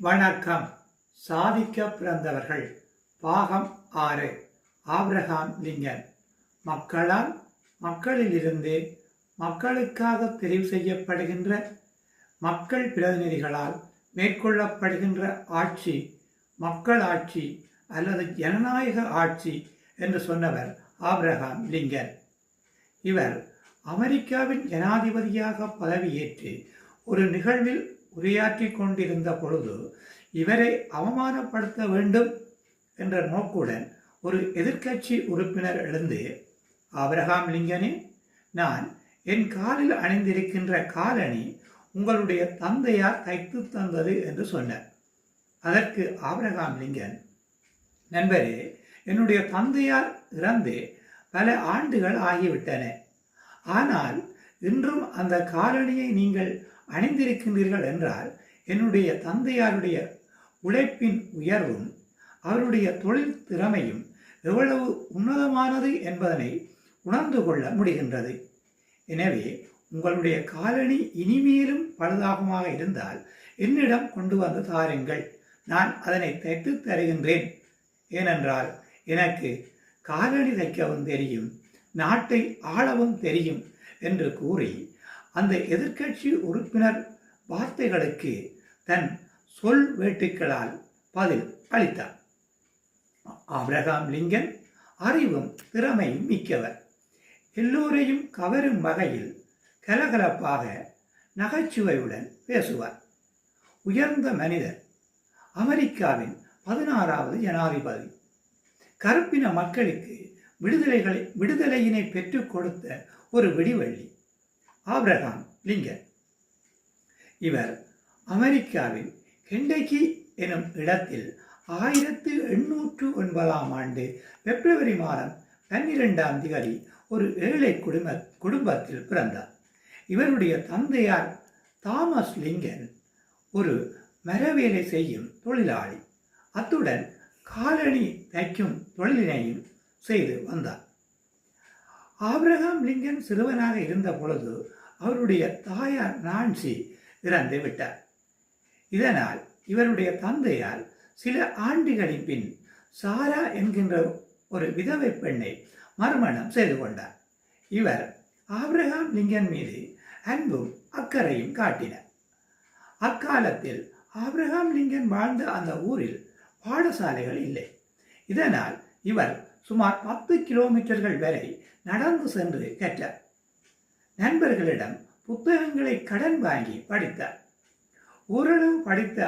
வணக்கம். சாதிக்க பிறந்தவர்கள் பாகம் 6. Abraham Lincoln. மக்களால், மக்களிலிருந்து, மக்களுக்காக தெரிவு செய்யப்படுகின்ற மக்கள் பிரதிநிதிகளால் மேற்கொள்ளப்படுகின்ற ஆட்சி மக்களாட்சி அல்லது ஜனநாயக ஆட்சி என்று சொன்னவர் ஆபிரகாம் லிங்கன். இவர் அமெரிக்காவின் ஜனாதிபதியாக பதவியேற்று ஒரு நிகழ்வில் உரையாற்றி கொண்டிருந்த பொழுது இவரை அவமானப்படுத்த வேண்டும் என்ற நோக்குடன் ஒரு எதிர்க்கட்சி உறுப்பினர் எழுந்து, ஆபிரகாம் லிங்கனே, நான் என் காலில் அணிந்திருக்கின்ற காலணி உங்களுடைய தந்தையார் தைத்து தந்தது என்று சொன்னார். அதற்கு ஆபிரகாம் லிங்கன், நண்பரே, என்னுடைய தந்தையார் இறந்து பல ஆண்டுகள் ஆகிவிட்டன. ஆனால் இன்றும் அந்த காலணியை நீங்கள் அணிந்திருக்கின்றீர்கள் என்றால் என்னுடைய தந்தையாருடைய உழைப்பின் உயர்வும் அவருடைய தொழில் திறமையும் எவ்வளவு உன்னதமானது என்பதனை உணர்ந்து கொள்ள முடிகின்றது. எனவே உங்களுடைய காலணி இனிமேலும் பழுதாகமாக இருந்தால் என்னிடம் கொண்டு வந்து தாருங்கள், நான் அதனை தைத்து தருகின்றேன். ஏனென்றால் எனக்கு காலணி தைக்கவும் தெரியும், நாட்டை ஆளவும் தெரியும் என்று கூறி அந்த எதிர்க்கட்சி உறுப்பினர் வார்த்தைகளுக்கு தன் சொல் வேட்டுக்களால் பதில் அளித்தார். ஆபிரகாம் லிங்கன் அறிவும் திறமையும் மிக்கவர். எல்லோரையும் கவரும் வகையில் கலகலப்பாக நகைச்சுவையுடன் பேசுவார். உயர்ந்த மனிதர். அமெரிக்காவின் 16வது ஜனாதிபதி. கருப்பின மக்களுக்கு விடுதலையினை பெற்றுக் கொடுத்த ஒரு விடிவெள்ளி ஆபிரகாம் லிங்கன். இவர் அமெரிக்காவில் கெண்டகி எனும் இடத்தில் 1809ஆம் ஆண்டு பிப்ரவரி மாதம் 12ஆம் தேதி ஒரு ஏழை குடும்பத்தில் பிறந்தார். இவருடைய தந்தையார் தாமஸ் லிங்கன் ஒரு மரவேலை செய்யும் தொழிலாளி. அத்துடன் காலணி தைக்கும் தொழிலினையும் செய்து வந்தார். ஆபிரகாம் லிங்கன் சிறுவனாக இருந்த பொழுது அவருடைய தாயார் நான்சி இறந்து விட்டார். இதனால் இவருடைய தந்தையார் சில ஆண்டுகளின் பின் சாரா என்கின்ற ஒரு விதவை பெண்ணை மறுமணம் செய்து கொண்டார். இவர் ஆபிரகாம் லிங்கன் மீது அன்பும் அக்கறையும் காட்டினார். அக்காலத்தில் ஆபிரகாம் லிங்கன் வாழ்ந்த அந்த ஊரில் பாடசாலைகள் இல்லை. இதனால் இவர் சுமார் 10 கிலோமீட்டர்கள் வரை நடந்து சென்று கற்றார். நண்பர்களிடம் புத்தகங்களை கடன் வாங்கி படித்தார். ஓரளவு படித்த